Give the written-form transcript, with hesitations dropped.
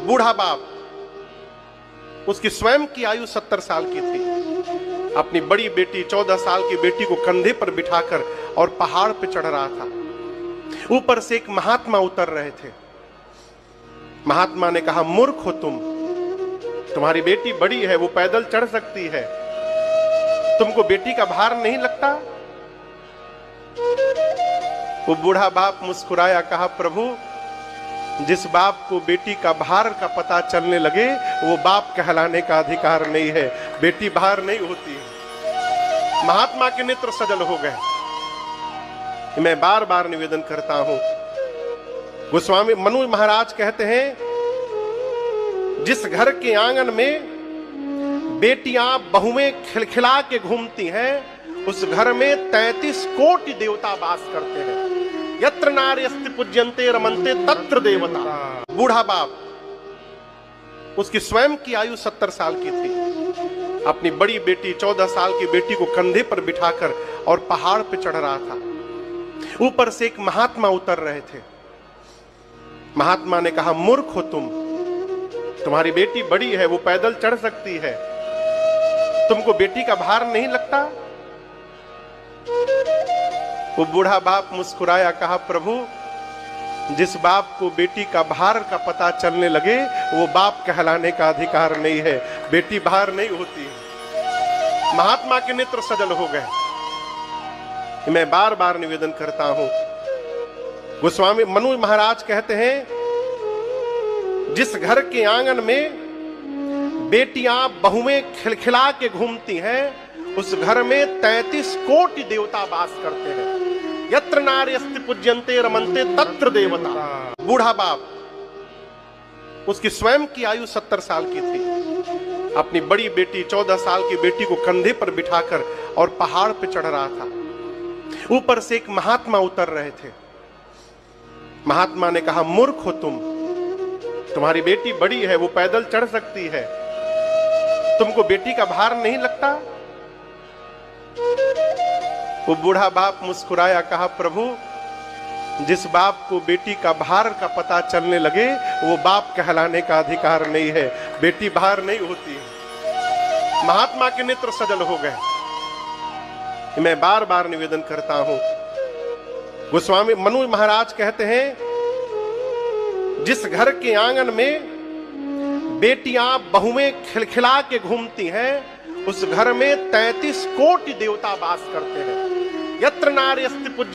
बूढ़ा बाप, उसकी स्वयं की आयु 70 साल की थी। अपनी बड़ी बेटी 14 साल की बेटी को कंधे पर बिठाकर और पहाड़ पर चढ़ रहा था। ऊपर से एक महात्मा उतर रहे थे। महात्मा ने कहा, मूर्ख हो तुम, तुम्हारी बेटी बड़ी है, वो पैदल चढ़ सकती है, तुमको बेटी का भार नहीं लगता? वो बूढ़ा बाप मुस्कुराया, कहा, प्रभु, जिस बाप को बेटी का भार का पता चलने लगे वो बाप कहलाने का अधिकार नहीं है, बेटी भार नहीं होती है। महात्मा के नेत्र सजल हो गए। मैं बार बार निवेदन करता हूं, गोस्वामी मनु महाराज कहते हैं, जिस घर के आंगन में बेटियां बहुएं खिलखिला के घूमती हैं, उस घर में 33 कोटि देवता वास करते हैं। यत्र नार्यस्ति पूज्यन्ते रमन्ते तत्र देवता। बूढ़ा बाप, उसकी स्वयं की आयु 70 साल की थी। अपनी बड़ी बेटी 14 साल की बेटी को कंधे पर बिठाकर और पहाड़ पर चढ़ रहा था। ऊपर से एक महात्मा उतर रहे थे। महात्मा ने कहा, मूर्ख हो तुम, तुम्हारी बेटी बड़ी है, वो पैदल चढ़ सकती है, तुमको बेटी का भार नहीं लगता? वो बूढ़ा बाप मुस्कुराया, कहा, प्रभु, जिस बाप को बेटी का भार का पता चलने लगे वो बाप कहलाने का अधिकार नहीं है, बेटी भार नहीं होती है। महात्मा के नेत्र सजल हो गए। मैं बार बार निवेदन करता हूं, गोस्वामी मनु महाराज कहते हैं, जिस घर के आंगन में बेटियां बहुएं खिलखिला के घूमती हैं, उस घर में 33 कोटि देवता वास करते हैं। यत्र नार्यस्ति पूज्यन्ते रमन्ते तत्र देवता। बूढ़ा बाप, उसकी स्वयं की आयु 70 साल की थी। अपनी बड़ी बेटी 14 साल की बेटी को कंधे पर बिठाकर और पहाड़ पर चढ़ रहा था। ऊपर से एक महात्मा उतर रहे थे। महात्मा ने कहा, मूर्ख हो तुम, तुम्हारी बेटी बड़ी है, वो पैदल चढ़ सकती है, तुमको बेटी का भार नहीं लगता? वो बूढ़ा बाप मुस्कुराया, कहा, प्रभु, जिस बाप को बेटी का भार का पता चलने लगे वो बाप कहलाने का अधिकार नहीं है, बेटी भार नहीं होती है। महात्मा के नेत्र सजल हो गए। मैं बार बार निवेदन करता हूं, गोस्वामी मनु महाराज कहते हैं, जिस घर के आंगन में बेटियां बहुएं खिलखिला के घूमती हैं, उस घर में 33 कोटि देवता वास करते हैं। यत्र नार्यस्ति पूज्य